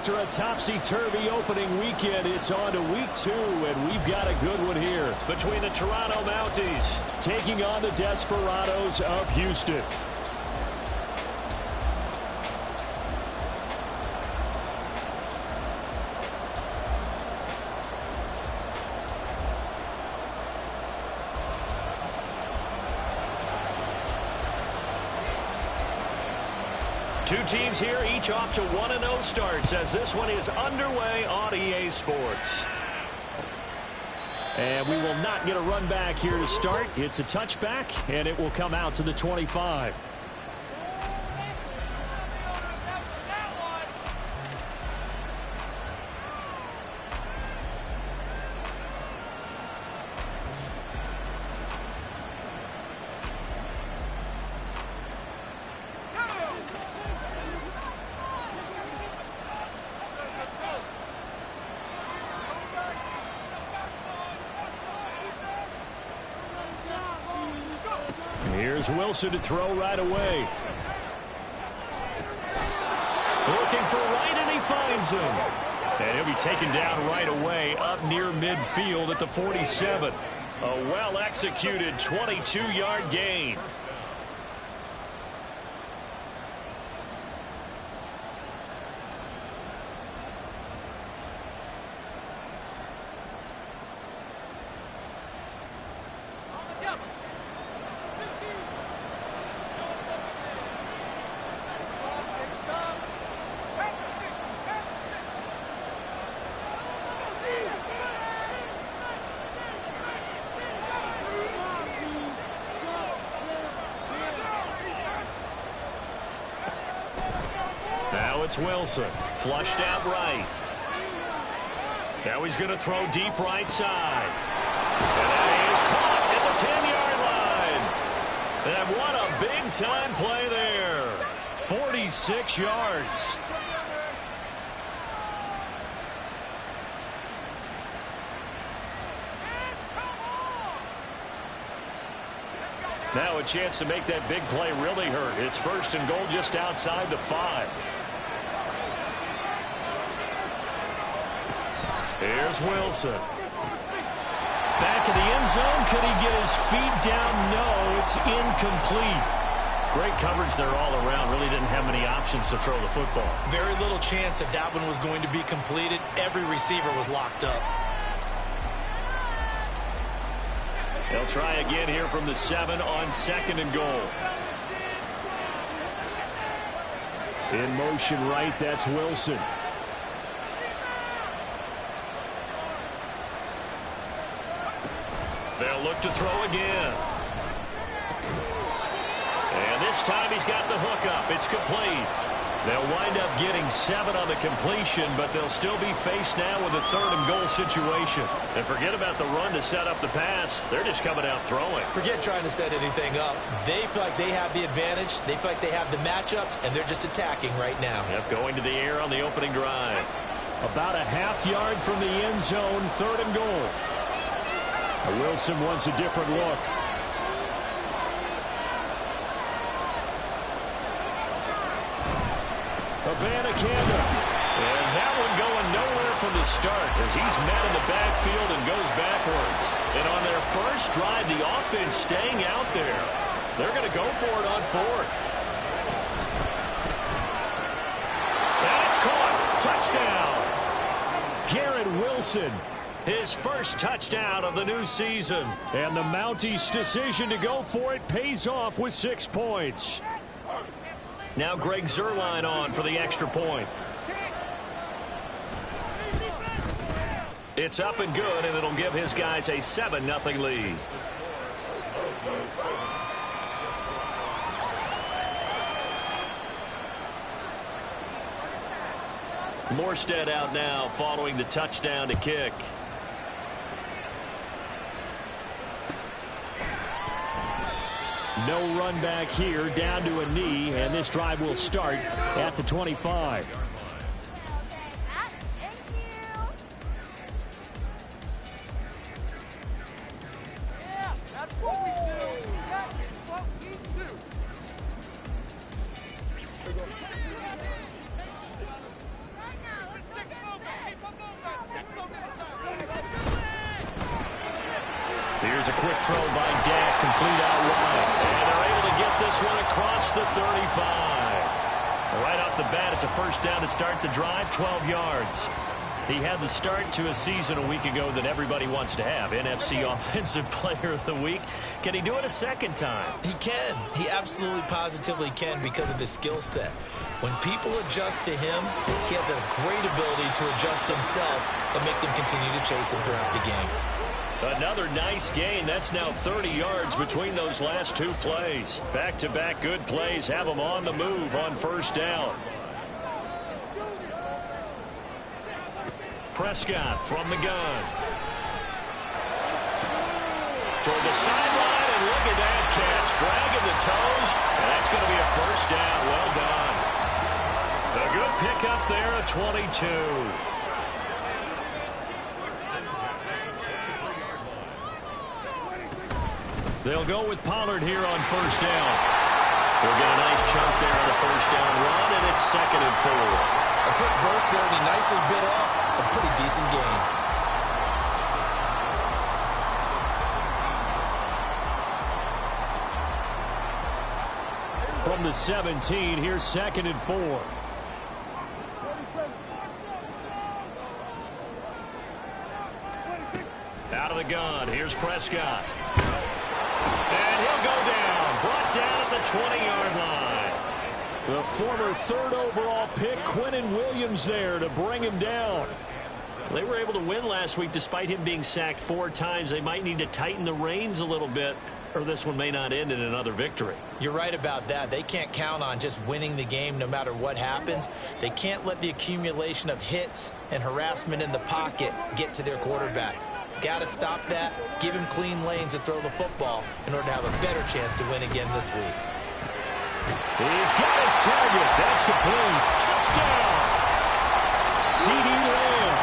After a topsy-turvy opening weekend, it's on to week 2, and we've got a good one here. Between the Toronto Mounties taking on the Desperados of Houston. Two teams here, each off to 1-0 starts as this one is underway on EA Sports. And we will not get a run back here to start. It's a touchback, and it will come out to the 25. Here's Wilson to throw right away. Looking for right, and he finds him. And he'll be taken down right away up near midfield at the 47. A well-executed 22-yard gain. Now it's Wilson, flushed out right. Now he's going to throw deep right side. And that is caught at the 10-yard line. And what a big-time play there. 46 yards. Now a chance to make that big play really hurt. It's 1st and goal just outside the 5. Here's Wilson. Back in the end zone. Could he get his feet down? No, it's incomplete. Great coverage there all around. Really didn't have many options to throw the football. Very little chance that that one was going to be completed. Every receiver was locked up. They'll try again here from the 7 on 2nd and goal. In motion right, that's Wilson. They'll look to throw again. And this time he's got the hook up. It's complete. They'll wind up getting 7 on the completion, but they'll still be faced now with a 3rd and goal situation. And forget about the run to set up the pass. They're just coming out throwing. Forget trying to set anything up. They feel like they have the advantage. They feel like they have the matchups, and they're just attacking right now. Yep, going to the air on the opening drive. About a half yard from the end zone, 3rd and goal. Wilson wants a different look. Abanikanda. And that one going nowhere from the start as he's met in the backfield and goes backwards. And on their first drive, the offense staying out there. They're going to go for it on 4th. And it's caught. Touchdown. Garrett Wilson. His first touchdown of the new season. And the Mounties' decision to go for it pays off with 6 points. Now Greg Zuerlein on for the extra point. It's up and good, and it'll give his guys a 7-0 lead. Morstead out now following the touchdown to kick. No run back here, down to a knee, and this drive will start at the 25. Yeah, that's what we do. That is what we do. Right now, Here's a quick throw by Dak, complete out wide. And they're able to get this one across the 35. Right off the bat, it's a first down to start the drive, 12 yards. He had the start to a season a week ago that everybody wants to have. NFC Offensive Player of the Week. Can he do it a second time? He can. He absolutely positively can because of his skill set. When people adjust to him, he has a great ability to adjust himself and make them continue to chase him throughout the game. Another nice gain. That's now 30 yards between those last two plays. Back-to-back good plays have him on the move on first down. Prescott from the gun. Toward the sideline, and look at that catch. Dragging the toes, and that's going to be a first down. Well done. A good pickup there, a 22. They'll go with Pollard here on first down. They'll get a nice chunk there on the first down run, and it's 2nd and 4. A quick burst there, and he nicely bit off a pretty decent gain. From the 17, here's 2nd and 4. Out of the gun, here's Prescott. And he'll go down, brought down at the 20-yard line. The former 3rd overall pick, Quinnen Williams, there to bring him down. They were able to win last week despite him being sacked 4 times. They might need to tighten the reins a little bit, or this one may not end in another victory. You're right about that. They can't count on just winning the game no matter what happens. They can't let the accumulation of hits and harassment in the pocket get to their quarterback. Got to stop that, give him clean lanes and throw the football in order to have a better chance to win again this week. He's got his target. That's complete. Touchdown. CeeDee Lamb,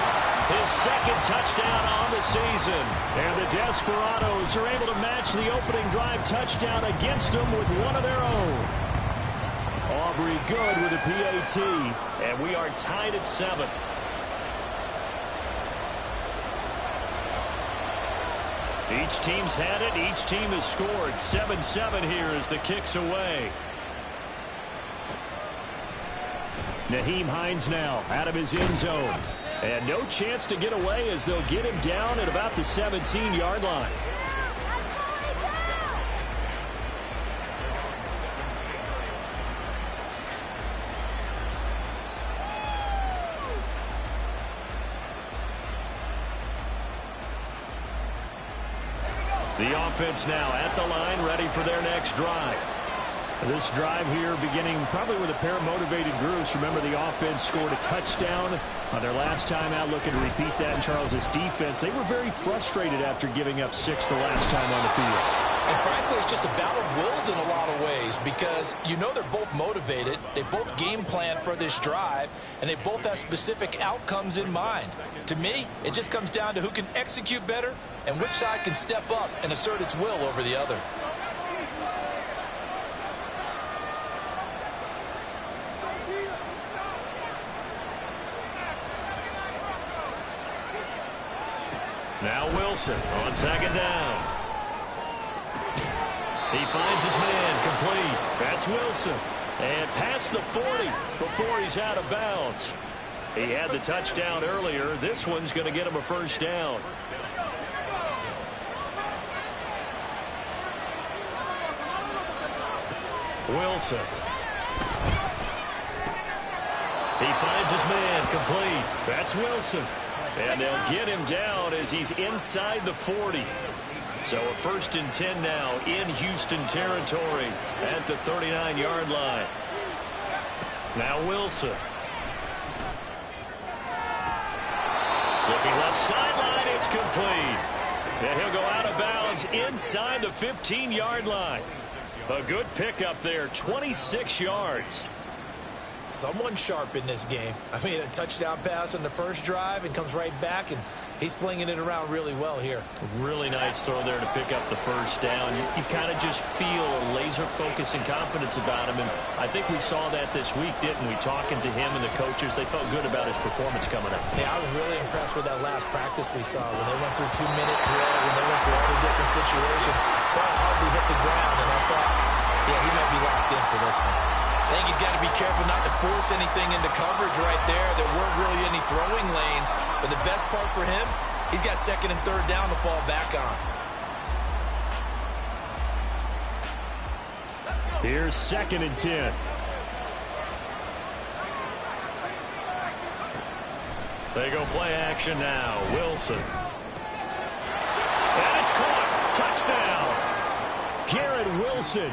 his 2nd touchdown on the season. And the Desperados are able to match the opening drive touchdown against them with one of their own. Aubrey Good with a PAT. And we are tied at 7. Each team's had it. Each team has scored. 7-7 here as the kick's away. Nyheim Hines now out of his end zone. And no chance to get away as they'll get him down at about the 17-yard line. The offense now at the line, ready for their next drive. This drive here beginning probably with a pair of motivated groups. Remember, the offense scored a touchdown on their last time out. Looking to repeat that in Charles's defense. They were very frustrated after giving up 6 the last time on the field. And frankly, it's just a battle of wills in a lot of ways because you know they're both motivated. They both game plan for this drive, and they both have specific outcomes in mind. To me, it just comes down to who can execute better and which side can step up and assert its will over the other. Now Wilson on 2nd down. He finds his man complete. That's Wilson. And past the 40 before he's out of bounds. He had the touchdown earlier. This one's going to get him a first down. Wilson. He finds his man complete. That's Wilson. And they'll get him down as he's inside the 40. So a 1st and 10 now in Houston territory at the 39-yard line. Now Wilson. Looking left sideline, it's complete. And he'll go out of bounds inside the 15-yard line. A good pickup there, 26 yards. Someone sharp in this game. I mean, a touchdown pass on the first drive and comes right back, and he's flinging it around really well here. Really nice throw there to pick up the first down. You kind of just feel a laser focus and confidence about him, and I think we saw that this week, didn't we? Talking to him and the coaches, they felt good about his performance coming up. Yeah, I was really impressed with that last practice we saw when they went through 2-minute drill, when they went through all the different situations. Ball hardly hit the ground, and I thought, yeah, he might be locked in for this one. I think he's got to be careful not to force anything into coverage right there. There weren't really any throwing lanes. But the best part for him, he's got second and third down to fall back on. Here's 2nd and 10. They go play action now. Wilson. And it's caught. Touchdown. Garrett Wilson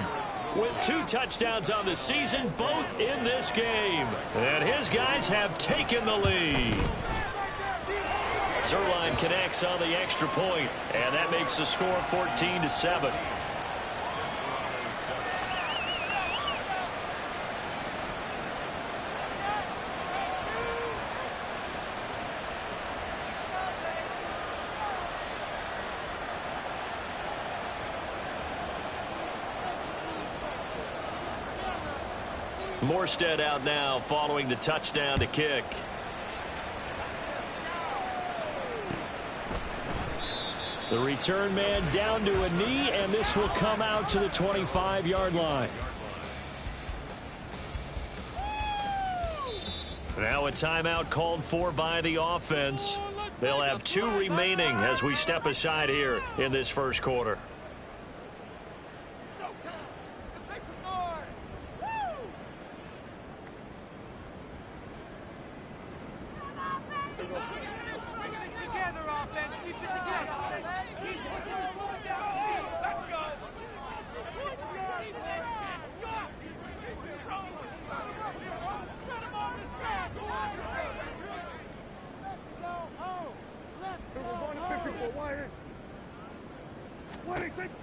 with 2 touchdowns on the season, both in this game. And his guys have taken the lead. Zuerlein connects on the extra point, and that makes the score 14-7. Morstead out now following the touchdown to kick. The return man down to a knee, and this will come out to the 25-yard line. Now a timeout called for by the offense. They'll have 2 remaining as we step aside here in this first quarter.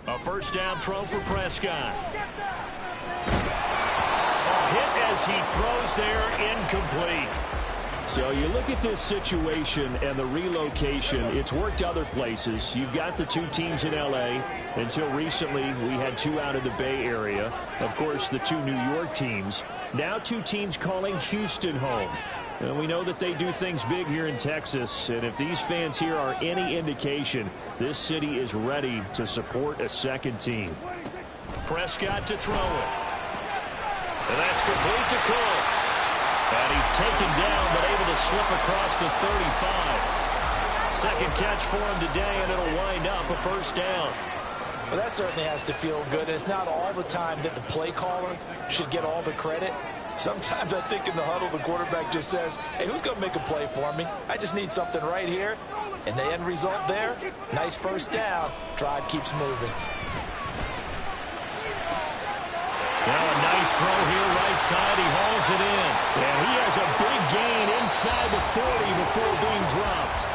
A first down throw for Prescott. Hit as he throws there, incomplete. So you look at this situation and the relocation, it's worked other places. You've got the 2 teams in L.A. Until recently, we had 2 out of the Bay Area. Of course, the 2 New York teams. Now 2 teams calling Houston home. And we know that they do things big here in Texas. And if these fans here are any indication, this city is ready to support a second team. Prescott to throw it. And that's complete to Cooks. And he's taken down, but able to slip across the 35. Second catch for him today, and it'll wind up a first down. Well, that certainly has to feel good. It's not all the time that the play caller should get all the credit. Sometimes I think in the huddle, the quarterback just says, hey, who's going to make a play for me? I just need something right here. And the end result there, nice first down. Drive keeps moving. Now a nice throw here right side. He hauls it in. And he has a big gain inside the 40 before being dropped.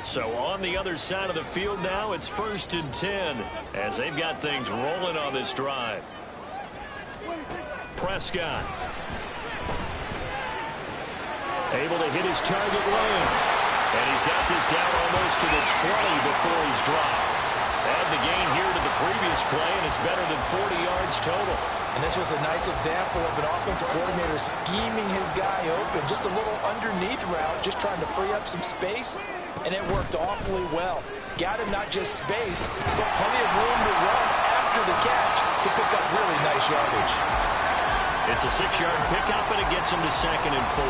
So on the other side of the field now, it's 1st and 10 as they've got things rolling on this drive. Prescott. Able to hit his target lane. And he's got this down almost to the 20 before he's dropped. Add the gain here to the previous play, and it's better than 40 yards total. And this was a nice example of an offensive coordinator scheming his guy open. Just a little underneath route, just trying to free up some space. And it worked awfully well. Got him not just space, but plenty of room to run after the catch to pick up really nice yardage. It's a 6-yard pickup, and it gets him to 2nd and 4.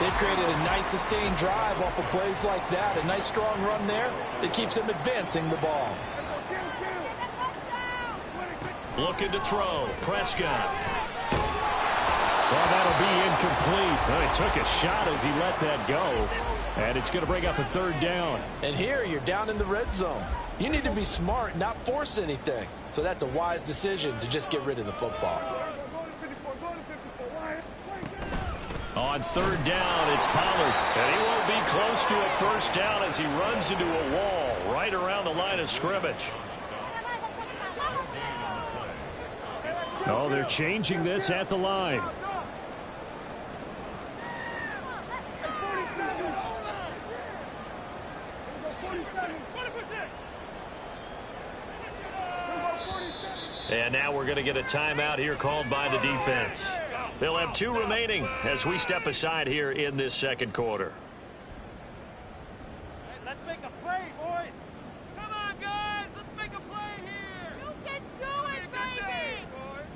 They've created a nice sustained drive off of plays like that. A nice strong run there that keeps them advancing the ball. Looking to throw. Prescott. Well, that'll be incomplete. Well, he took a shot as he let that go. And it's going to bring up a 3rd down. And here you're down in the red zone. You need to be smart, not force anything. So that's a wise decision to just get rid of the football. On third down, it's Pollard. And he won't be close to a first down as he runs into a wall right around the line of scrimmage. Oh, they're changing this at the line. And now we're going to get a timeout here called by the defense. They'll have 2 remaining as we step aside here in this second quarter. Hey, let's make a play, boys. Come on, guys. Let's make a play here. You can do it, baby. This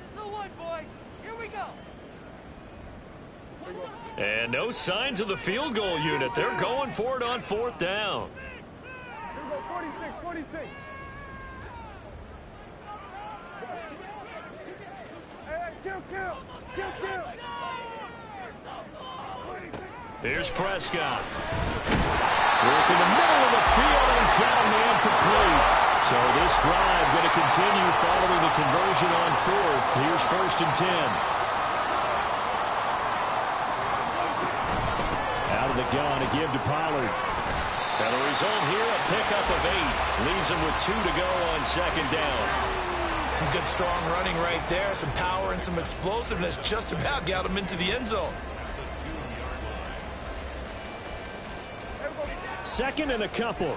is the one, boys. Here we go. And no signs of the field goal unit. They're going for it on fourth down. Here we go, 46. Kill. Here's Prescott. Work in the middle of the field, and he's got a man complete. So this drive going to continue following the conversion on fourth. Here's 1st and 10. Out of the gun to give to Pollard. And the result here, a pickup of 8. Leaves him with 2 to go on second down. Some good, strong running right there. Some power and some explosiveness just about got him into the end zone. 2nd and a couple.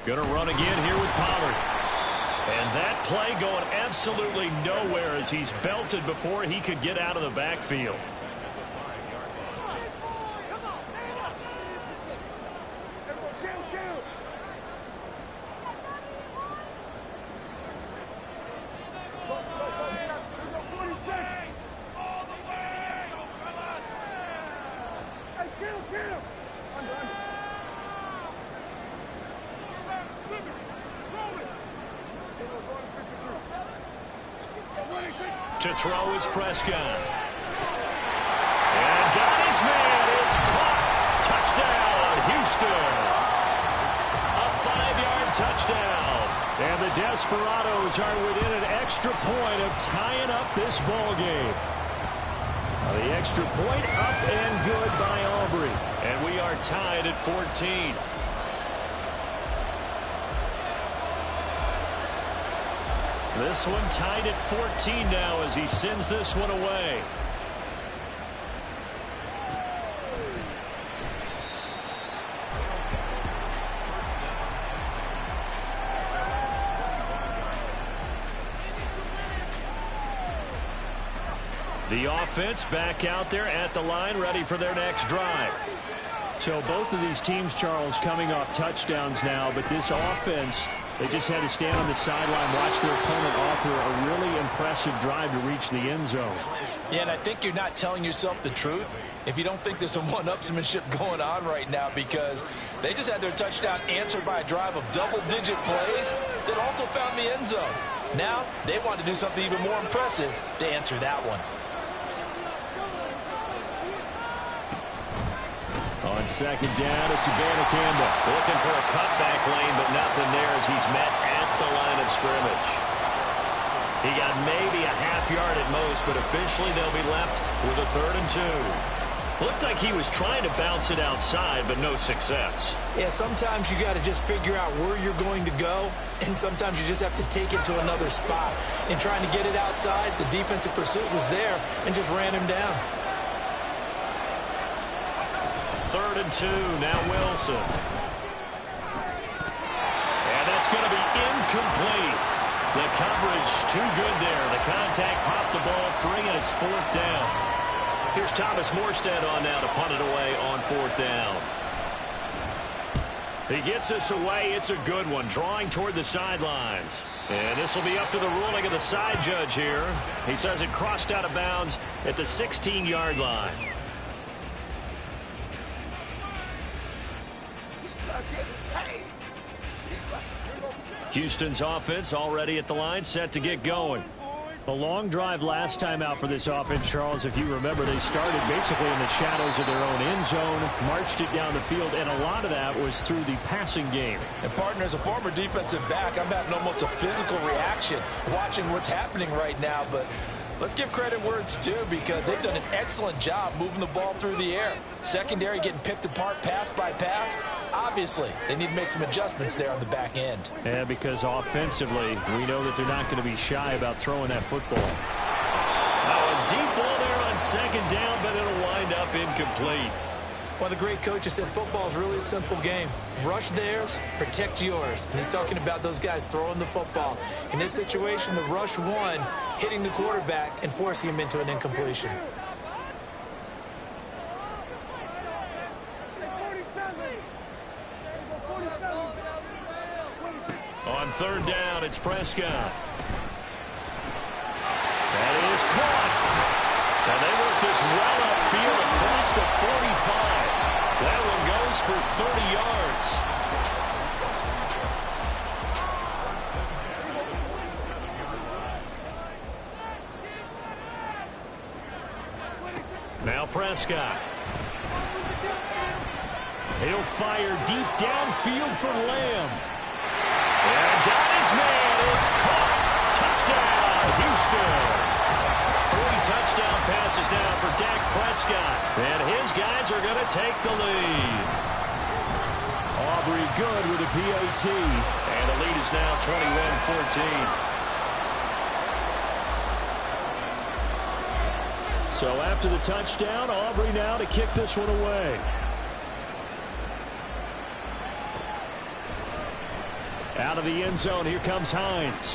Gonna run again here with Pollard. And that play going absolutely nowhere as he's belted before he could get out of the backfield. To throw is Prescott. And got his man. It's caught. Touchdown, Houston. A 5-yard touchdown. And the Desperados are within an extra point of tying up this ball game. The extra point up and good by Aubrey. And we are tied at 14. This one tied at 14 now as he sends this one away. The offense back out there at the line, ready for their next drive. So both of these teams, Charles, coming off touchdowns now, but this offense, they just had to stand on the sideline, watch their opponent author a really impressive drive to reach the end zone. Yeah, and I think you're not telling yourself the truth if you don't think there's some one-upsmanship going on right now, because they just had their touchdown answered by a drive of double-digit plays that also found the end zone. Now they want to do something even more impressive to answer that one. On second down, it's Abanikanda. Looking for a cutback lane, but nothing there as he's met at the line of scrimmage. He got maybe a half yard at most, but officially they'll be left with a 3rd and 2. Looked like he was trying to bounce it outside, but no success. Yeah, sometimes you got to just figure out where you're going to go, and sometimes you just have to take it to another spot. In trying to get it outside, the defensive pursuit was there and just ran him down. 3rd and 2, now Wilson. And that's going to be incomplete. The coverage too good there. The contact popped the ball free, and it's 4th down. Here's Thomas Morstead on now to punt it away on 4th down. He gets us away. It's a good one, drawing toward the sidelines. And this will be up to the ruling of the side judge here. He says it crossed out of bounds at the 16-yard line. Houston's offense already at the line, set to get going. A long drive last time out for this offense, Charles. If you remember, they started basically in the shadows of their own end zone, marched it down the field, and a lot of that was through the passing game. And, partner, as a former defensive back, I'm having almost a physical reaction watching what's happening right now. But let's give credit where it's due, because they've done an excellent job moving the ball through the air. Secondary getting picked apart pass by pass. Obviously, they need to make some adjustments there on the back end. Yeah, because offensively, we know that they're not going to be shy about throwing that football. A deep ball there on second down, but it'll wind up incomplete. Well, the great coach said football is really a simple game. Rush theirs, protect yours. And he's talking about those guys throwing the football. In this situation, the rush one, hitting the quarterback and forcing him into an incompletion. On third down, it's Prescott. That is caught. And they work this well upfield across the 45. That one goes for 30 yards. Now Prescott. He'll fire deep downfield for Lamb. And got his man. It's caught. Touchdown, Houston. 3 touchdown passes now for Dak Prescott. And his guys are going to take the lead. Aubrey good with a PAT. And the lead is now 21-14. So after the touchdown, Aubrey now to kick this one away. Out of the end zone, here comes Hines.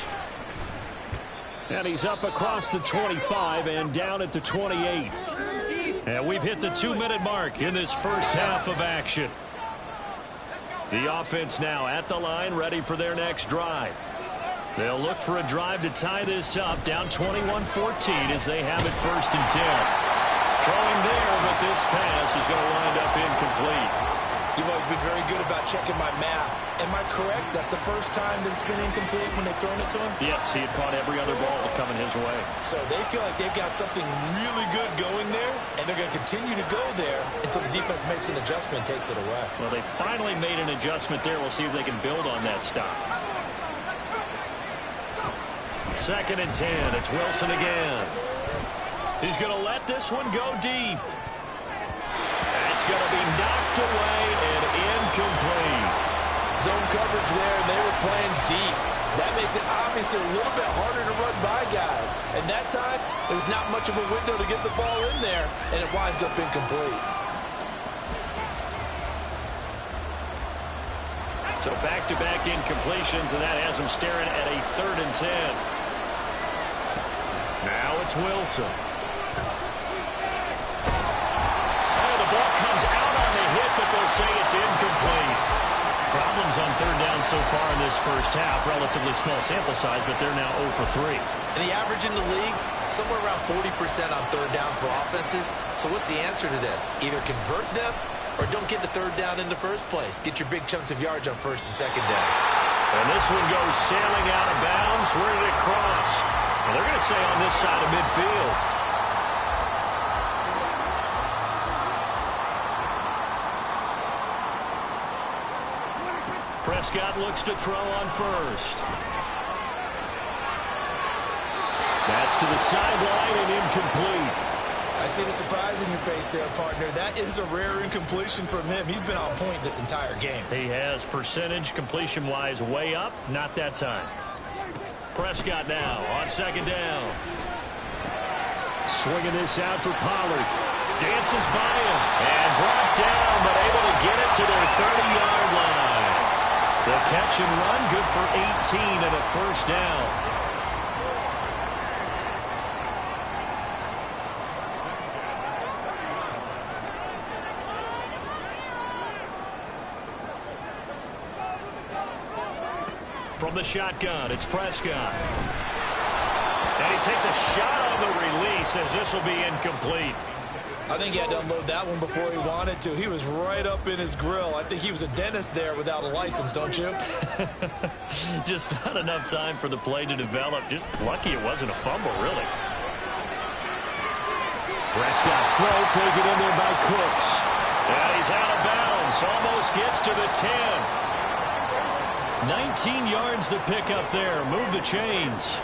And he's up across the 25 and down at the 28. And we've hit the 2-minute mark in this first half of action. The offense now at the line, ready for their next drive. They'll look for a drive to tie this up, down 21-14 as they have it 1st and 10. Throwing there, but this pass is going to wind up incomplete. You've always been very good about checking my math. Am I correct? That's the first time that it's been incomplete when they've thrown it to him? Yes, he had caught every other ball coming his way. So they feel like they've got something really good going there, and they're going to continue to go there until the defense makes an adjustment and takes it away. Well, they finally made an adjustment there. We'll see if they can build on that stop. 2nd and 10. It's Wilson again. He's going to let this one go deep. It's going to be knocked away and incomplete. Zone coverage there, and they were playing deep. That makes it obviously a little bit harder to run by guys. And that time, there was not much of a window to get the ball in there, and it winds up incomplete. So back-to-back incompletions, and that has them staring at a 3rd and 10. Now it's Wilson. They'll say it's incomplete. Problems on 3rd down so far in this first half. Relatively small sample size, but they're now 0 for 3. And the average in the league, somewhere around 40% on 3rd down for offenses. So what's the answer to this? Either convert them or don't get to 3rd down in the first place. Get your big chunks of yards on 1st and 2nd down. And this one goes sailing out of bounds. Where did it cross? Well, they're going to say on this side of midfield. Prescott looks to throw on 1st. That's to the sideline and incomplete. I see the surprise in your face there, partner. That is a rare incompletion from him. He's been on point this entire game. He has percentage completion-wise way up. Not that time. Prescott now on 2nd down. Swinging this out for Pollard. Dances by him and brought down, but able to get it to their 30-yard line. The catch and run, good for 18 and a 1st down. From the shotgun, it's Prescott. And he takes a shot on the release as this will be incomplete. I think he had to unload that one before he wanted to. He was right up in his grill. I think he was a dentist there without a license, don't you? Just not enough time for the play to develop. Just lucky it wasn't a fumble, really. Prescott's throw taken in there by Cooks. And he's out of bounds. Almost gets to the 10. 19 yards the pickup there. Move the chains.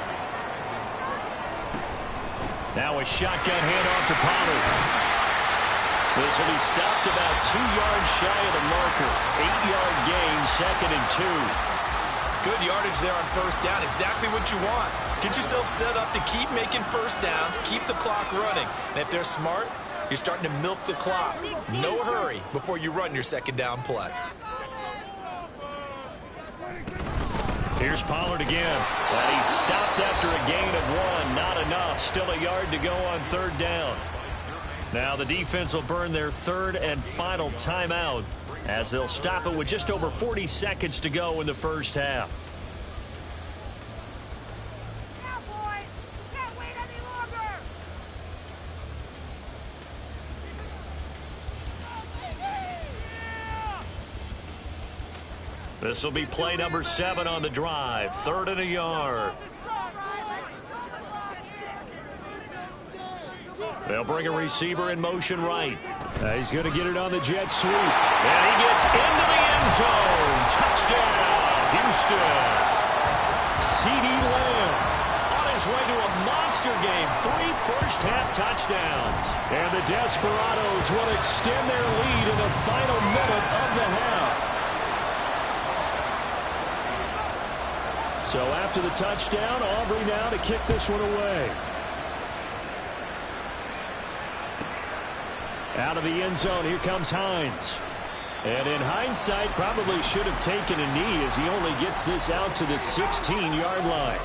Now a shotgun handoff to Pollard. This will be stopped about 2 yards shy of the marker. 8-yard gain, 2nd and 2. Good yardage there on first down. Exactly what you want. Get yourself set up to keep making first downs, keep the clock running. And if they're smart, you're starting to milk the clock. No hurry before you run your second down play. Here's Pollard again. But he's stopped after a gain of 1. Not enough. Still a yard to go on third down. Now the defense will burn their third and final timeout as they'll stop it with just over 40 seconds to go in the first half. Yeah, boys! Can't wait any longer! This will be play number 7 on the drive. 3rd and a yard. They'll bring a receiver in motion right. He's going to get it on the jet sweep. And he gets into the end zone. Touchdown, Houston. CeeDee Lamb on his way to a monster game. 3 first-half touchdowns. And the Desperados will extend their lead in the final minute of the half. So after the touchdown, Aubrey now to kick this one away. Out of the end zone, here comes Hines. And in hindsight, probably should have taken a knee as he only gets this out to the 16-yard line.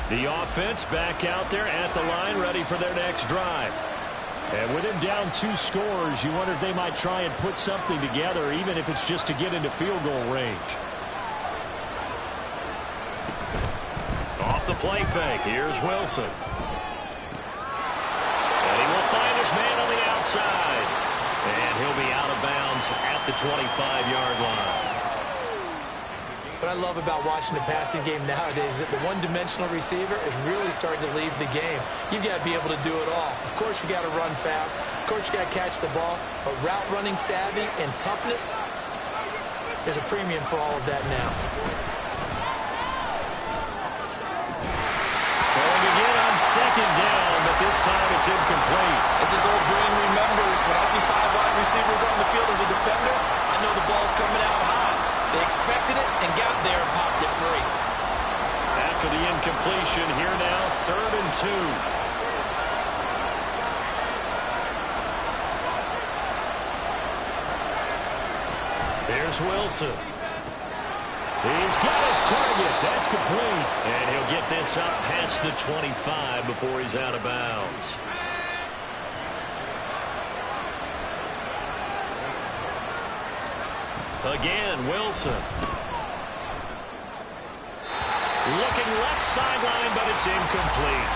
The offense back out there at the line, ready for their next drive. And with him down 2 scores, you wonder if they might try and put something together, even if it's just to get into field goal range. Off the play fake, here's Wilson. And he will find his man on the outside. And he'll be out of bounds at the 25-yard line. What I love about watching the passing game nowadays is that the one-dimensional receiver is really starting to leave the game. You've got to be able to do it all. Of course, you got to run fast. Of course, you got to catch the ball. But route running savvy and toughness, there's a premium for all of that now. Throwing again on second down, but this time it's incomplete. As his old brain remembers, when I see 5 wide receivers on the field as a defender, I know the ball's coming out high. They expected it and got there and popped it free. After the incompletion, here now, 3rd and 2. There's Wilson. He's got his target. That's complete. And he'll get this up past the 25 before he's out of bounds. Again, Wilson. Looking left sideline, but it's incomplete.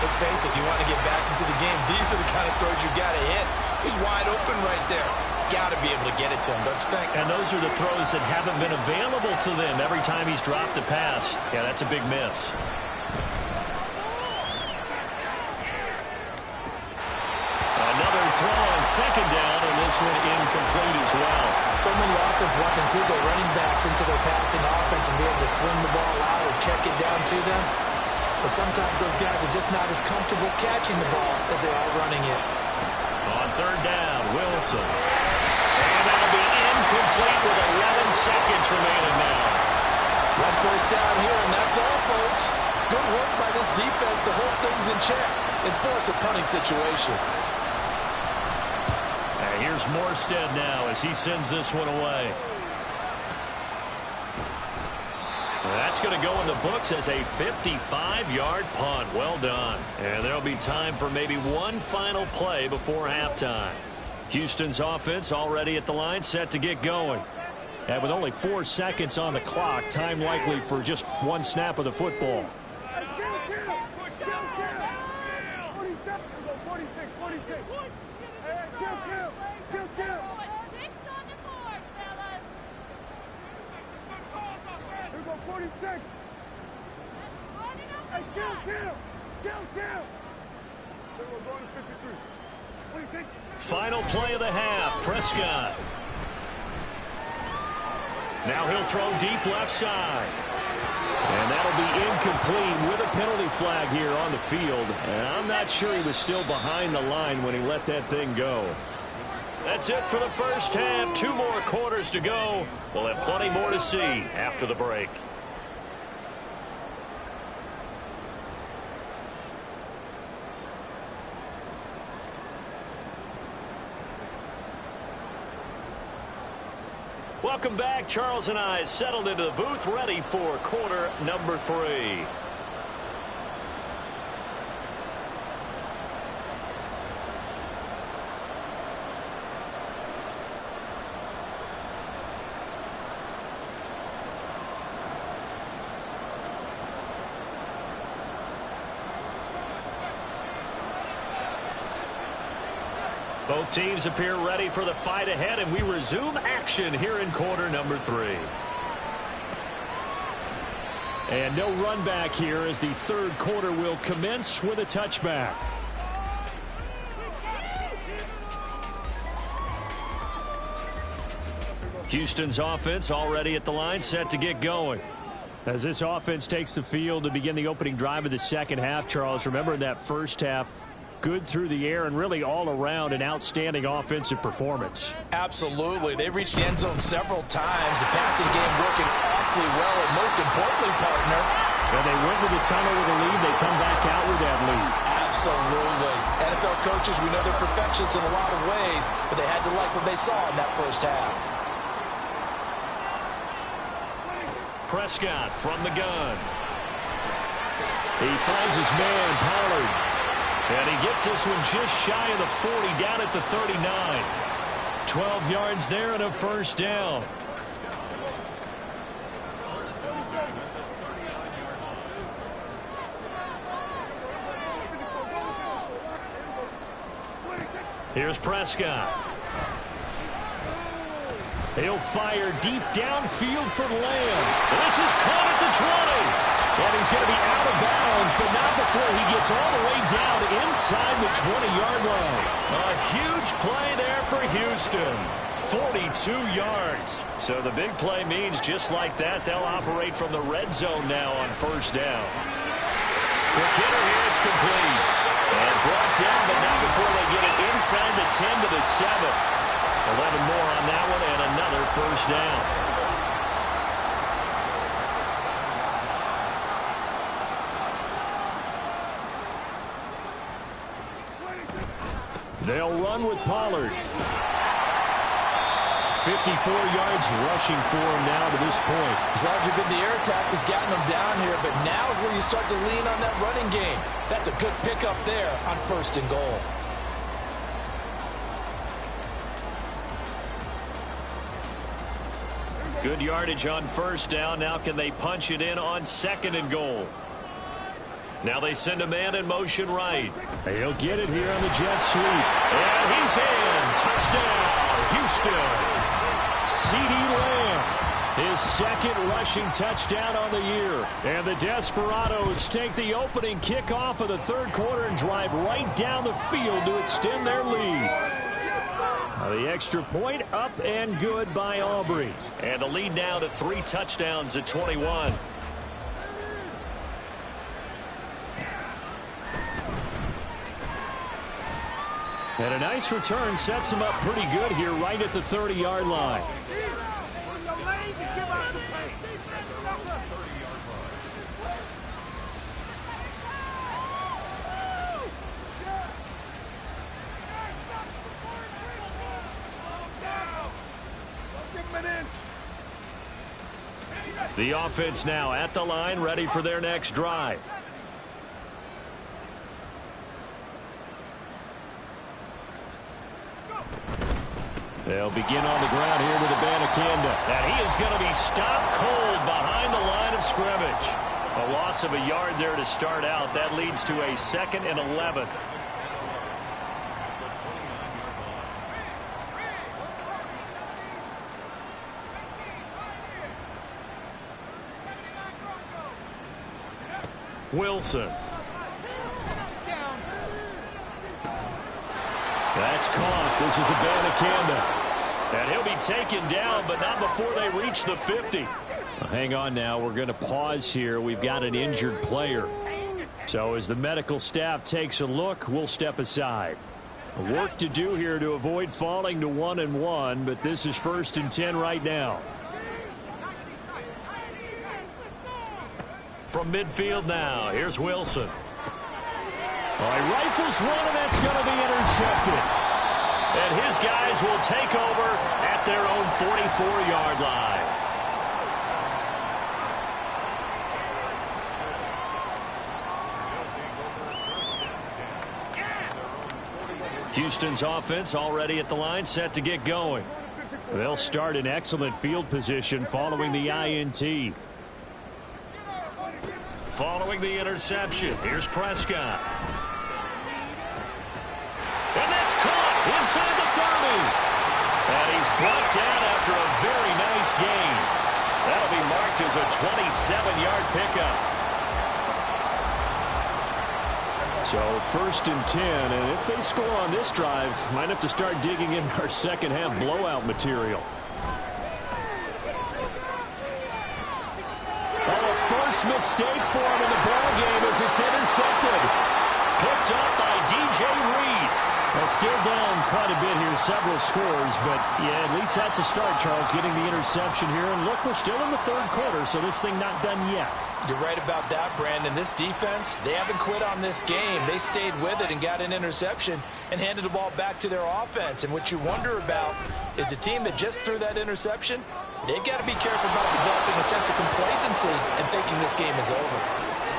Let's face it, if you want to get back into the game, these are the kind of throws you got to hit. He's wide open right there. Got to be able to get it to him, don't you think? And those are the throws that haven't been available to them every time he's dropped a pass. Yeah, that's a big miss. Another throw on second down, and this one incomplete as well. So many offenses want to include their running backs into their passing offense and be able to swing the ball out or check it down to them. But sometimes those guys are just not as comfortable catching the ball as they are running it. On third down, Wilson. And that'll be incomplete with 11 seconds remaining now. One first down here, and that's all, folks. Good work by this defense to hold things in check and force a punting situation. And here's Morstead now as he sends this one away. That's going to go in the books as a 55-yard punt. Well done. And there'll be time for maybe one final play before halftime. Houston's offense already at the line, set to get going. And with only 4 seconds on the clock, time likely for just one snap of the football. Final play of the half, Prescott. Now he'll throw deep left side. And that'll be incomplete with a penalty flag here on the field. And I'm not sure he was still behind the line when he let that thing go. That's it for the first half. 2 more quarters to go. We'll have plenty more to see after the break. Welcome back. Charles and I settled into the booth, ready for quarter number 3. Both teams appear ready for the fight ahead, and we resume action here in quarter number 3. And no run back here as the third quarter will commence with a touchback. Houston's offense already at the line, set to get going. As this offense takes the field to begin the opening drive of the second half, Charles, remember in that first half, good through the air and really all around an outstanding offensive performance. Absolutely. They've reached the end zone several times. The passing game working awfully well, and most importantly, partner, and they went with the tunnel with a lead. They come back out with that lead. Absolutely. NFL coaches, we know they're perfectionists in a lot of ways, but they had to like what they saw in that first half. Prescott from the gun. He finds his man, Pollard. And he gets this one just shy of the 40, down at the 39. 12 yards there and a first down. Here's Prescott. He'll fire deep downfield for Lamb. This is caught at the 20. And he's going to be out of bounds, but not before he gets all the way down inside the 20-yard line. A huge play there for Houston. 42 yards. So the big play means just like that, they'll operate from the red zone now on first down. Quick hitter here, it's complete. And brought down, but not before they get it inside the 10 to the 7. 11 more on that one, and another first down. They'll run with Pollard. 54 yards rushing for him now to this point. As largely been the air attack that's gotten them down here, but now is where you start to lean on that running game. That's a good pickup there on first and goal. Good yardage on first down. Now can they punch it in on second and goal? Now they send a man in motion right. He'll get it here on the jet sweep. And he's in. Touchdown, Houston. CeeDee Lamb, his second rushing touchdown on the year. And the Desperados take the opening kickoff of the third quarter and drive right down the field to extend their lead. The extra point up and good by Aubrey. And the lead now to 3 touchdowns at 21. And a nice return sets him up pretty good here right at the 30-yard line. The offense now at the line, ready for their next drive. They'll begin on the ground here with Abanikanda. And he is going to be stopped cold behind the line of scrimmage. A loss of a yard there to start out. That leads to a 2nd and 11. Wilson. That's caught. This is Abanikanda. And he'll be taken down, but not before they reach the 50. Hang on now. We're going to pause here. We've got an injured player. So as the medical staff takes a look, we'll step aside. Work to do here to avoid falling to 1-1, but this is 1st and 10 right now. From midfield now, here's Wilson. Well, he rifles one, and that's going to be intercepted. And his guys will take over at their own 44-yard line. Houston's offense already at the line, set to get going. They'll start in excellent field position following the INT. Following the interception, here's Prescott. And that's caught inside the 30. And he's brought down after a very nice gain. That'll be marked as a 27-yard pickup. So 1st and 10, and if they score on this drive, might have to start digging in our second half blowout material. First mistake for him in the ball game as it's intercepted. Picked up by DJ Reed. Well, still down quite a bit here, several scores, but yeah, at least that's a start, Charles, getting the interception here. And look, we're still in the 3rd quarter, so this thing not done yet. You're right about that, Brandon. This defense, they haven't quit on this game. They stayed with it and got an interception and handed the ball back to their offense. And what you wonder about is the team that just threw that interception, they've got to be careful about developing a sense of complacency and thinking this game is over.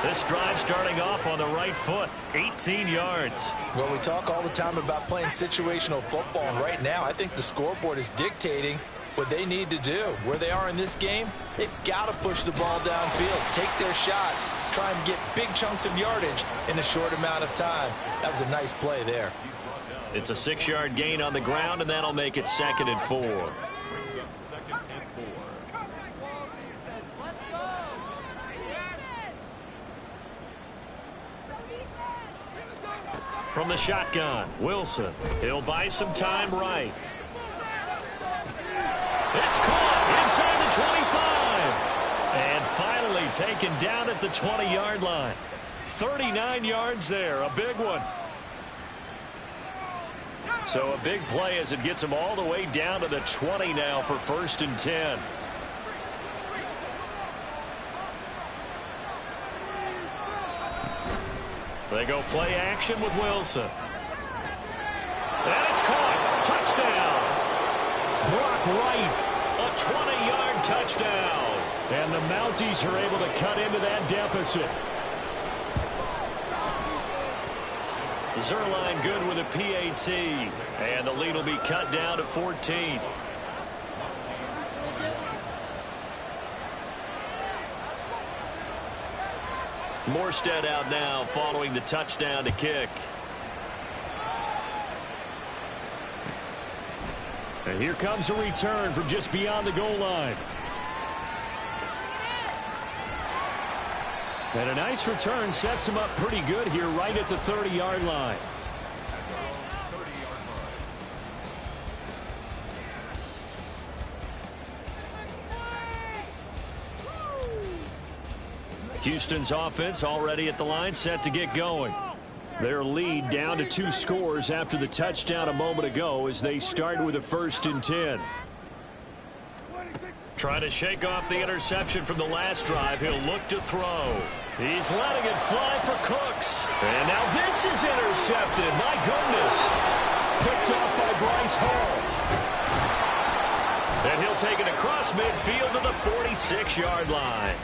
This drive starting off on the right foot, 18 yards. Well, we talk all the time about playing situational football, and right now I think the scoreboard is dictating what they need to do. Where they are in this game, they've got to push the ball downfield, take their shots, try and get big chunks of yardage in a short amount of time. That was a nice play there. It's a 6-yard gain on the ground, and that'll make it 2nd and 4. From the shotgun, Wilson. He'll buy some time right. It's caught inside the 25. And finally taken down at the 20-yard line. 39 yards there, a big one. So a big play as it gets them all the way down to the 20 now for 1st and 10. They go play action with Wilson. And it's caught. Touchdown. Brock Wright, a 20-yard touchdown. And the Mounties are able to cut into that deficit. Zerline good with a PAT. And the lead will be cut down to 14. Morstead out now following the touchdown to kick. And here comes a return from just beyond the goal line. And a nice return sets him up pretty good here right at the 30-yard line. Houston's offense already at the line, set to get going. Their lead down to 2 scores after the touchdown a moment ago as they start with a 1st and 10. Trying to shake off the interception from the last drive. He'll look to throw. He's letting it fly for Cooks. And now this is intercepted. My goodness. Picked off by Bryce Hall. And he'll take it across midfield to the 46-yard line.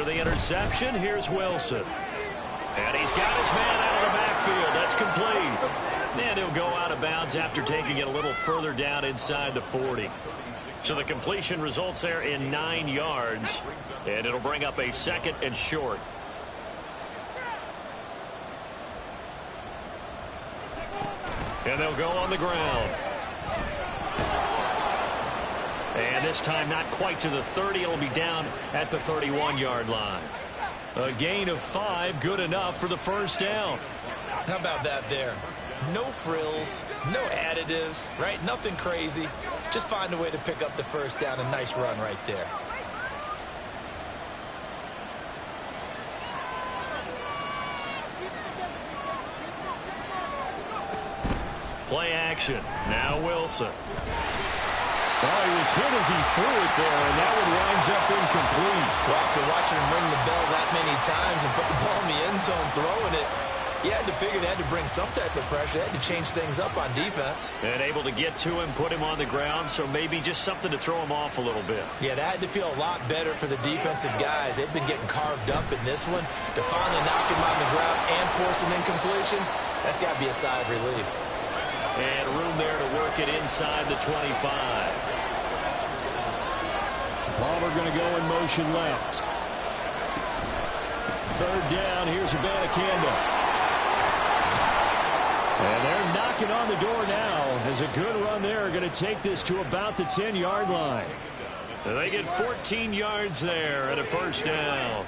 After the interception, here's Wilson. And he's got his man out of the backfield. That's complete. And he'll go out of bounds after taking it a little further down inside the 40. So the completion results there in 9 yards. And it'll bring up a 2nd and short. And they'll go on the ground. And this time not quite to the 30. It'll be down at the 31-yard line. A gain of 5, good enough for the first down. How about that there? No frills, no additives, right? Nothing crazy. Just find a way to pick up the first down. A nice run right there. Play action. Now Wilson. Well, he was hit as he threw it there, and that one winds up incomplete. Well, after watching him ring the bell that many times and put the ball in the end zone throwing it, he had to figure they had to bring some type of pressure. They had to change things up on defense. And able to get to him, put him on the ground, so maybe just something to throw him off a little bit. Yeah, that had to feel a lot better for the defensive guys. They've been getting carved up in this one. To finally knock him on the ground and force an incompletion, that's got to be a sigh of relief. And room there to work it inside the 25. Palmer going to go in motion left. 3rd down. Here's Abanikanda. And they're knocking on the door now. As a good run there, going to take this to about the 10-yard line. And they get 14 yards there and a first down.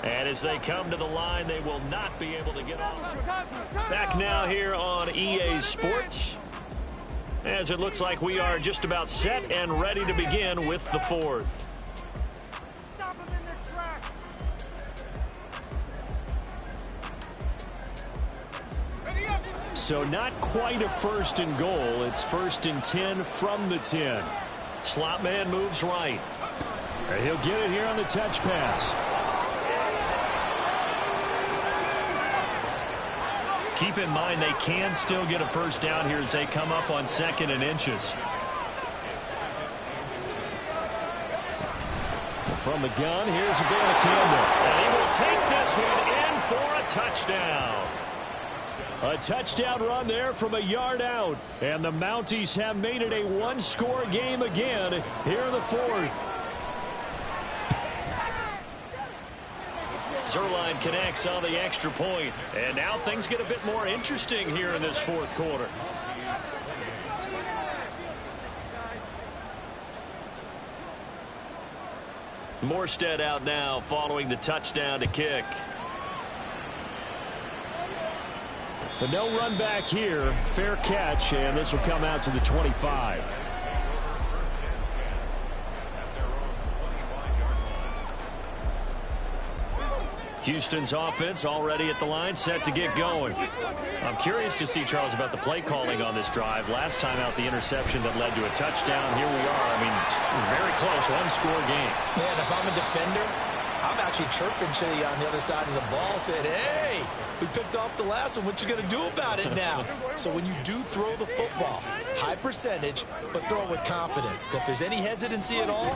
And as they come to the line, they will not be able to get off. Back now here on EA Sports, as it looks like we are just about set and ready to begin with the 4th. Stop them in their tracks. Ready up. So not quite a 1st and goal. It's 1st and 10 from the 10. Slot man moves right. And he'll get it here on the touch pass. Keep in mind they can still get a first down here as they come up on 2nd and inches. From the gun, here's Abanikanda. And he will take this one in for a touchdown. A touchdown run there from a yard out. And the Mounties have made it a 1-score game again here in the 4th. Zuerlein connects on the extra point. And now things get a bit more interesting here in this 4th quarter. Morstead out now following the touchdown to kick. But no run back here. Fair catch, and this will come out to the 25. Houston's offense already at the line, set to get going. I'm curious to see, Charles, about the play calling on this drive. Last time out, the interception that led to a touchdown. Here we are. I mean, very close, 1-score game. Man, if I'm a defender, I'm actually chirping to you on the other side of the ball, saying, hey, we picked off the last one. What you going to do about it now? So when you do throw the football, high percentage, but throw it with confidence. If there's any hesitancy at all,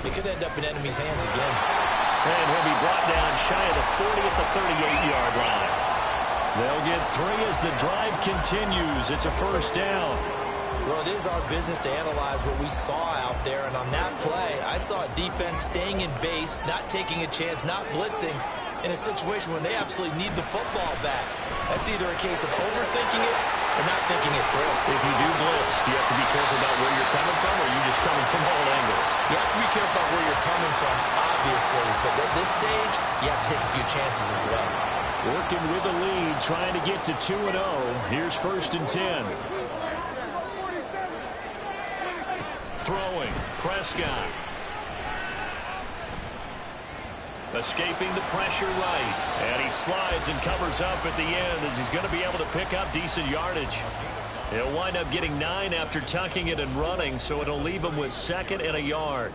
it could end up in enemy's hands again. And he'll be brought down shy of the 40 at the 38-yard line. They'll get 3 as the drive continues. It's a first down. Well, it is our business to analyze what we saw out there. And on that play, I saw a defense staying in base, not taking a chance, not blitzing in a situation when they absolutely need the football back. That's either a case of overthinking it or not thinking it through. If you do blitz, do you have to be careful about where you're coming from, or are you just coming from all angles? You have to be careful about where you're coming from, obviously. But at this stage, you have to take a few chances as well. Working with the lead, trying to get to 2-0. Here's 1st and 10. Throwing, Prescott. Escaping the pressure right. And he slides and covers up at the end as he's going to be able to pick up decent yardage. He'll wind up getting 9 after tucking it and running, so it'll leave him with 2nd and a yard.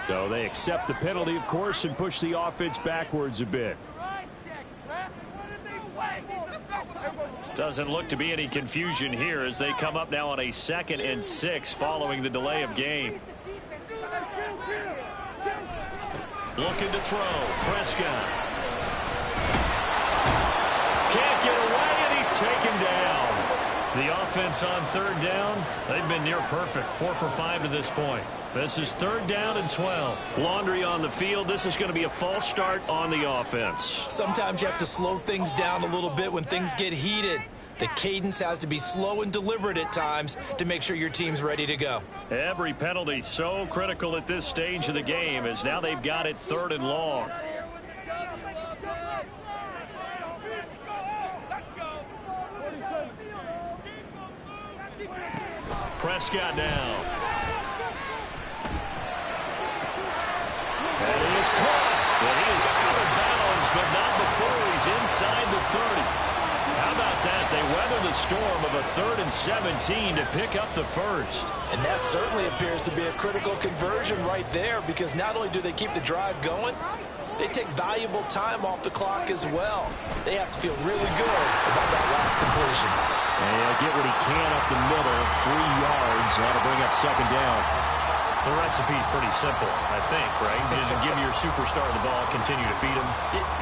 So they accept the penalty, of course, and push the offense backwards a bit. Doesn't look to be any confusion here as they come up now on a 2nd and 6 following the delay of game. Looking to throw. Prescott. Can't get away, and he's taken down. The offense on 3rd down, they've been near perfect. 4 for 5 to this point. This is 3rd down and 12. Laundry on the field. This is going to be a false start on the offense. Sometimes you have to slow things down a little bit when things get heated. The cadence has to be slow and deliberate at times to make sure your team's ready to go. Every penalty so critical at this stage of the game as now they've got it 3rd and long. Prescott now. And he is caught. And he is out of bounds, but not before he's inside the 30. How about that? They weather the storm of a 3rd and 17 to pick up the first. And that certainly appears to be a critical conversion right there, because not only do they keep the drive going, they take valuable time off the clock as well. They have to feel really good about that last completion. And he'll get what he can up the middle, 3 yards. That'll bring up 2nd down. The recipe's pretty simple, I think, right? Just give your superstar the ball, continue to feed him.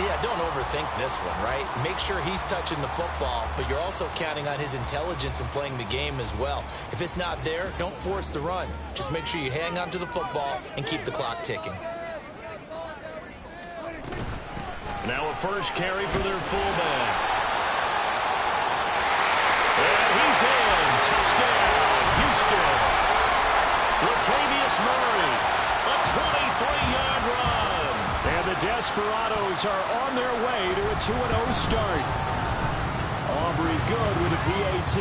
Yeah, don't overthink this one, right? Make sure he's touching the football, but you're also counting on his intelligence in playing the game as well. If it's not there, don't force the run. Just make sure you hang on to the football and keep the clock ticking. Now a first carry for their fullback. And he's in. Touchdown, Houston. Latavius Murray, a 23-yard run. And the Desperados are on their way to a 2-0 start. Aubrey good with a PAT.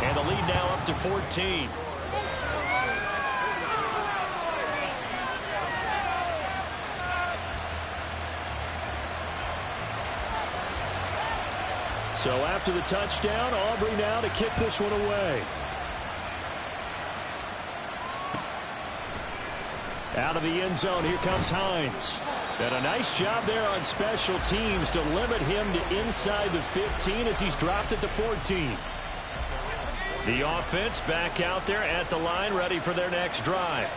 And the lead now up to 14. So after the touchdown, Aubrey now to kick this one away. Out of the end zone, here comes Hines. And a nice job there on special teams to limit him to inside the 15 as he's dropped at the 14. The offense back out there at the line, ready for their next drive.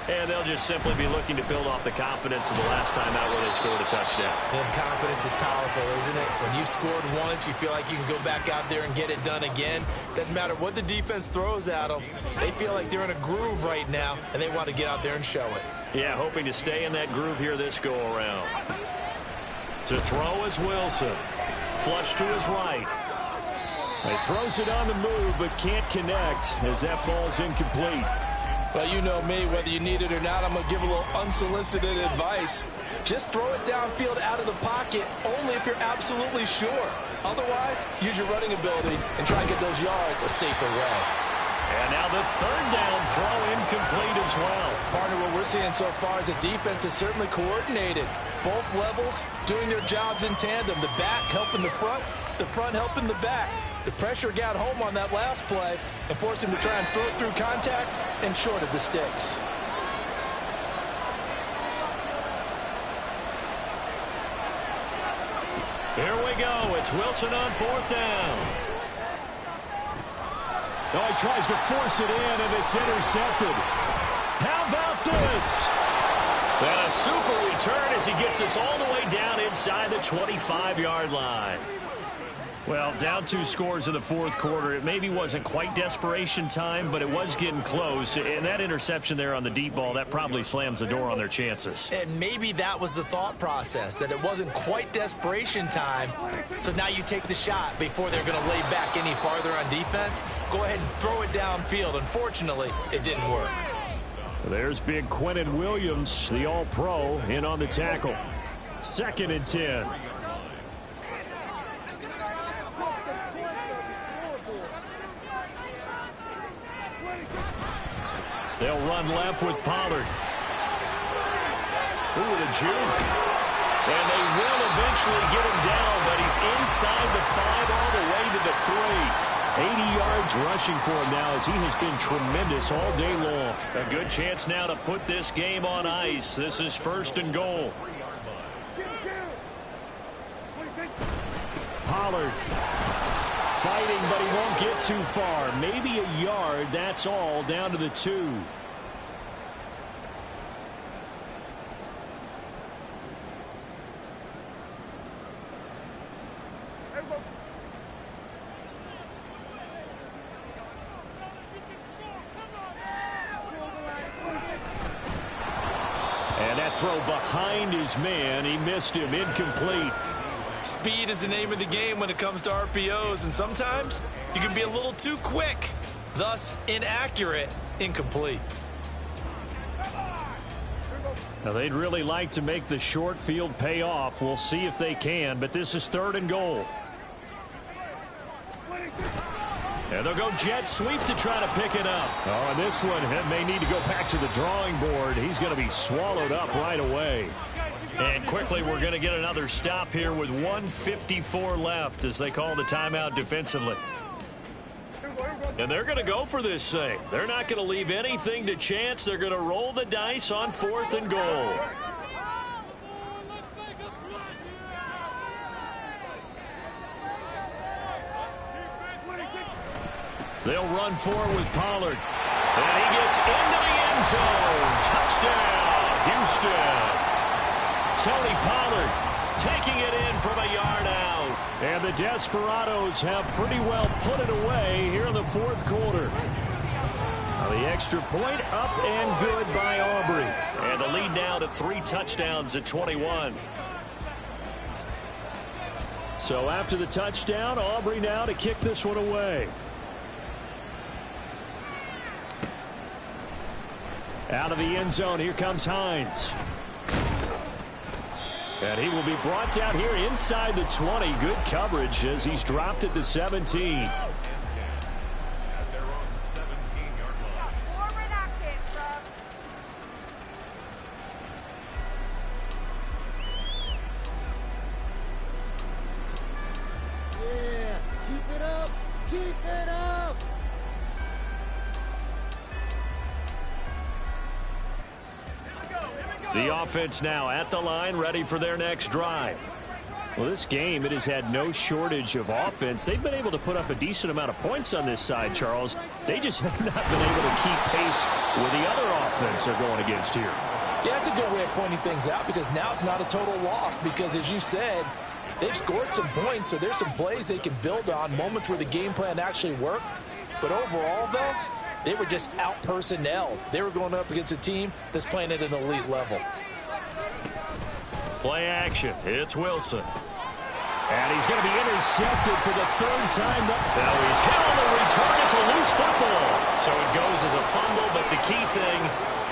And they'll just simply be looking to build off the confidence of the last time out where they scored a touchdown. And confidence is powerful, isn't it? When you've scored once, you feel like you can go back out there and get it done again. Doesn't matter what the defense throws at them. They feel like they're in a groove right now, and they want to get out there and show it. Yeah, hoping to stay in that groove here this go-around. To throw is Wilson. Flush to his right. He throws it on the move, but can't connect as that falls incomplete. Well, you know me, whether you need it or not, I'm going to give a little unsolicited advice. Just throw it downfield out of the pocket only if you're absolutely sure. Otherwise, use your running ability and try and get those yards a safer way. And now the 3rd down throw incomplete as well. Partner, what we're seeing so far is the defense is certainly coordinated. Both levels doing their jobs in tandem. The back helping the front helping the back. The pressure got home on that last play and forced him to try and throw it through contact and short of the sticks. Here we go. It's Wilson on 4th down. Oh, he tries to force it in, and it's intercepted. How about this? And a super return as he gets us all the way down inside the 25-yard line. Well, down 2 scores in the 4th quarter. It maybe wasn't quite desperation time, but it was getting close. And that interception there on the deep ball, that probably slams the door on their chances. And maybe that was the thought process, that it wasn't quite desperation time. So now you take the shot before they're going to lay back any farther on defense. Go ahead and throw it downfield. Unfortunately, it didn't work. There's big Quentin Williams, the All-Pro, in on the tackle. 2nd and 10. They'll run left with Pollard. Ooh, the juke. And they will eventually get him down, but he's inside the 5 all the way to the 3. 80 yards rushing for him now as he has been tremendous all day long. A good chance now to put this game on ice. This is 1st and goal. Pollard fighting, but he won't get too far. Maybe a yard, that's all, down to the 2. And that throw behind his man, he missed him, incomplete. Speed is the name of the game when it comes to RPOs, and sometimes you can be a little too quick, thus inaccurate, incomplete. Now they'd really like to make the short field pay off. We'll see if they can, but this is 3rd and goal. And they'll go jet sweep to try to pick it up. Oh, and this one may need to go back to the drawing board. He's going to be swallowed up right away. And quickly, we're going to get another stop here with 1:54 left as they call the timeout defensively. And they're going to go for this thing. They're not going to leave anything to chance. They're going to roll the dice on 4th and goal. They'll run forward with Pollard. And he gets into the end zone. Touchdown, Houston. Tony Pollard taking it in from a yard out. And the Desperados have pretty well put it away here in the 4th quarter. Now the extra point up and good by Aubrey. And the lead now to 3 touchdowns at 21. So after the touchdown, Aubrey now to kick this one away. Out of the end zone, here comes Hines. And he will be brought down here inside the 20. Good coverage as he's dropped at the 17. Yeah, keep it up, keep it up. The offense now at the line, ready for their next drive. Well, this game, it has had no shortage of offense. They've been able to put up a decent amount of points on this side, Charles. They just have not been able to keep pace with the other offense they're going against here. Yeah, that's a good way of pointing things out because now it's not a total loss because, as you said, they've scored some points, so there's some plays they can build on, moments where the game plan actually worked. But overall, though, they were just out-personnel. They were going up against a team that's playing at an elite level. Play action. It's Wilson. And he's going to be intercepted for the 3rd time. Now he's hit on the return. It's a loose football. So it goes as a fumble, but the key thing,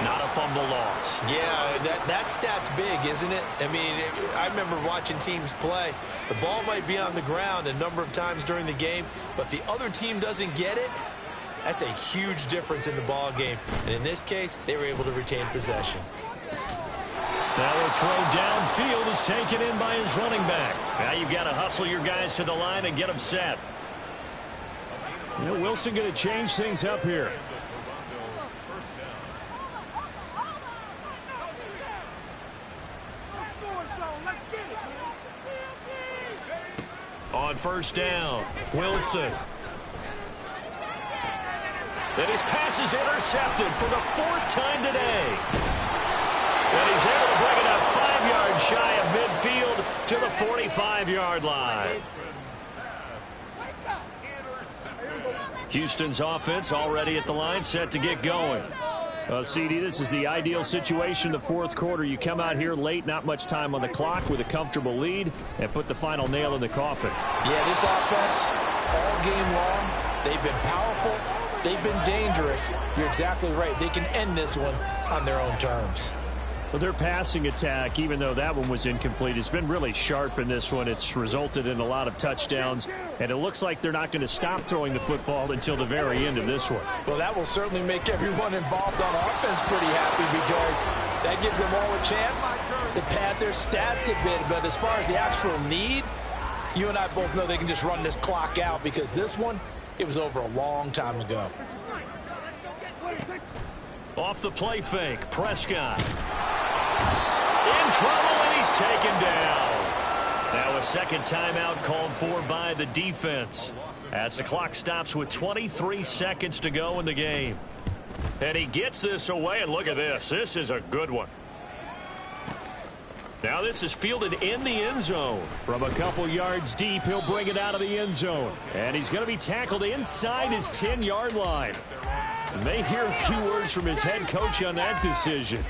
not a fumble loss. Yeah, that stat's big, isn't it? I mean, I remember watching teams play. The ball might be on the ground a number of times during the game, but the other team doesn't get it. That's a huge difference in the ball game. And in this case, they were able to retain possession. Now the throw downfield is taken in by his running back. Now you've got to hustle your guys to the line and get them set. You know, Wilson going to change things up here. On 1st down, Wilson. And his pass is intercepted for the 4th time today. And he's able to bring it up 5 yards shy of midfield to the 45-yard line. Houston's offense already at the line, set to get going. CD, this is the ideal situation, the 4th quarter. You come out here late, not much time on the clock with a comfortable lead, and put the final nail in the coffin. Yeah, this offense, all game long, they've been powerful, they've been dangerous. You're exactly right. They can end this one on their own terms. Well, their passing attack, even though that one was incomplete, has been really sharp in this one. It's resulted in a lot of touchdowns, and it looks like they're not going to stop throwing the football until the very end of this one. Well, that will certainly make everyone involved on offense pretty happy because that gives them all a chance to pad their stats a bit. But as far as the actual need, you and I both know they can just run this clock out because this one, it was over a long time ago. Off the play fake, Prescott. In trouble, and he's taken down. Now a second timeout called for by the defense as the clock stops with 23 seconds to go in the game. And he gets this away, and look at this. This is a good one. Now this is fielded in the end zone. From a couple yards deep, he'll bring it out of the end zone. And he's going to be tackled inside his 10-yard line. And they hear a few words from his head coach on that decision.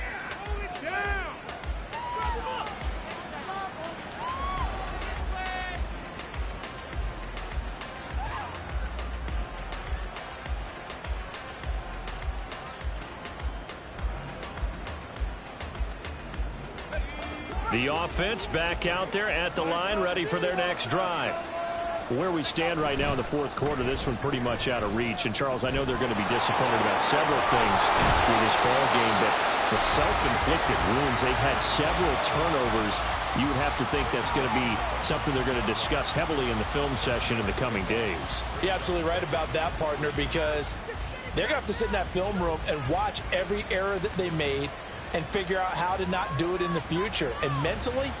The offense back out there at the line, ready for their next drive. Where we stand right now in the fourth quarter, this one pretty much out of reach. And, Charles, I know they're going to be disappointed about several things through this ball game, but the self-inflicted wounds, they've had several turnovers. You would have to think that's going to be something they're going to discuss heavily in the film session in the coming days. You're absolutely right about that, partner, because they're going to have to sit in that film room and watch every error that they made and figure out how to not do it in the future. And mentally,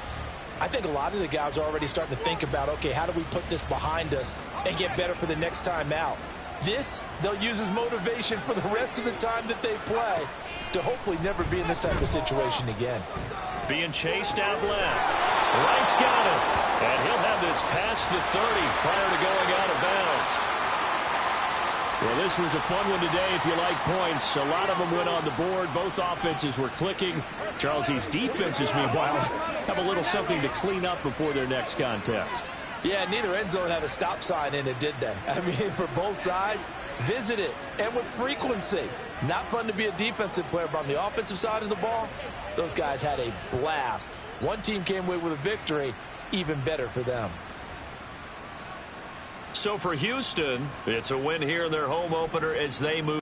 I think a lot of the guys are already starting to think about, okay, how do we put this behind us and get better for the next time out? This, they'll use as motivation for the rest of the time that they play to hopefully never be in this type of situation again. Being chased out left. Wright's got him. And he'll have this past the 30 prior to going out of bounds. Well, this was a fun one today if you like points. A lot of them went on the board. Both offenses were clicking. Charles, these defenses, meanwhile, have a little something to clean up before their next contest. Yeah, neither end zone had a stop sign in it, did they? I mean, for both sides, visit it, and with frequency. Not fun to be a defensive player, but on the offensive side of the ball, those guys had a blast. One team came away with a victory, even better for them. So for Houston, it's a win here in their home opener as they move.